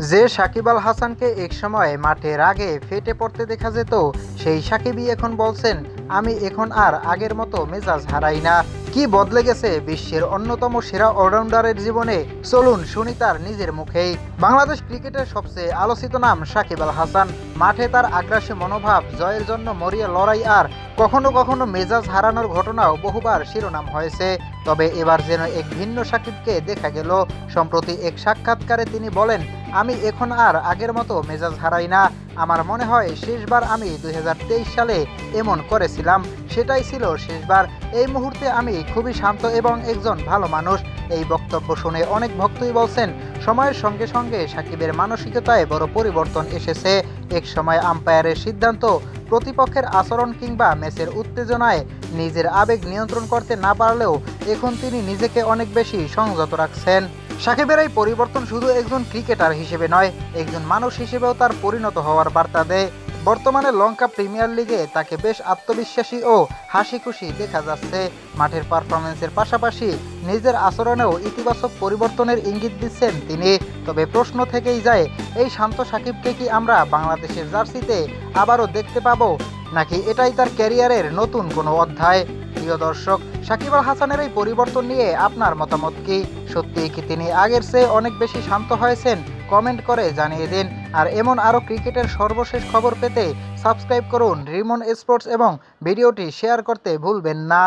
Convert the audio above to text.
যে সাকিব আল হাসানকে একসময় মাঠে রাগে ফেটে পড়তে দেখা যেত, সেই সাকিবই এখন বলছেন, আমি এখন আর আগের মতো মেজাজ হারাই না। কি বদলে গেছে বিশ্বের অন্যতম সেরা অলরাউন্ডারের জীবনে? চলুন শুনি তার নিজের মুখেই। বাংলাদেশ ক্রিকেটের সবচেয়ে আলোচিত নাম সাকিব আল হাসান। মাঠে তার আগ্রাসী মনোভাব, জয়ের জন্য মরিয়া লড়াই আর কখনো কখনো মেজাজ হারানোর ঘটনাও বহুবার শিরোনাম হয়েছে। তবে এবার যেন এক ভিন্ন সাকিবকে দেখা গেল। সম্প্রতি এক সাক্ষাৎকারে তিনি বলেন, আমি এখন আর আগের মতো মেজাজ হারাই না। আমার মনে হয় শেষবার আমি 2023 সালে এমন করেছিলাম, সেটাই ছিল শেষবার। এই মুহূর্তে আমি খুবই শান্ত এবং একজন ভালো মানুষ। এই বক্তব্য শুনে অনেক ভক্তই বলছেন, সময়ের সঙ্গে সঙ্গে সাকিবের মানসিকতায় বড় পরিবর্তন এসেছে। এক সময় আম্পায়ারের সিদ্ধান্ত, প্রতিপক্ষের আচরণ কিংবা ম্যাচের উত্তেজনায় নিজের আবেগ নিয়ন্ত্রণ করতে না পারলেও এখন তিনি নিজেকে অনেক বেশি সংযত রাখছেন। সাকিবের এই পরিবর্তন শুধু একজন ক্রিকেটার হিসেবে নয়, একজন মানুষ হিসেবেও তার পরিণত হওয়ার বার্তা দেয়। বর্তমানে লঙ্কা প্রিমিয়ার লিগে তাকে বেশ আত্মবিশ্বাসী ও হাসি খুশি দেখা যাচ্ছে। মাঠের পারফরমেন্সের পাশাপাশি নিজের আচরণেও ইতিবাচক পরিবর্তনের ইঙ্গিত দিচ্ছেন তিনি। তবে প্রশ্ন থেকেই যায়, এই শান্ত সাকিবকে কি আমরা বাংলাদেশের জার্সিতে আবারও দেখতে পাবো, নাকি এটাই তার ক্যারিয়ারের নতুন কোনো অধ্যায়? প্রিয় দর্শক, সাকিব আল হাসানের এই পরিবর্তন নিয়ে আপনার মতামত কি? সত্যিই কি তিনি আগের চেয়ে অনেক বেশি শান্ত হয়েছেন? কমেন্ট করে জানিয়ে দিন। আর এমন আরও ক্রিকেটের সর্বশেষ খবর পেতে সাবস্ক্রাইব করুন রিমন স্পোর্টস এবং ভিডিওটি শেয়ার করতে ভুলবেন না।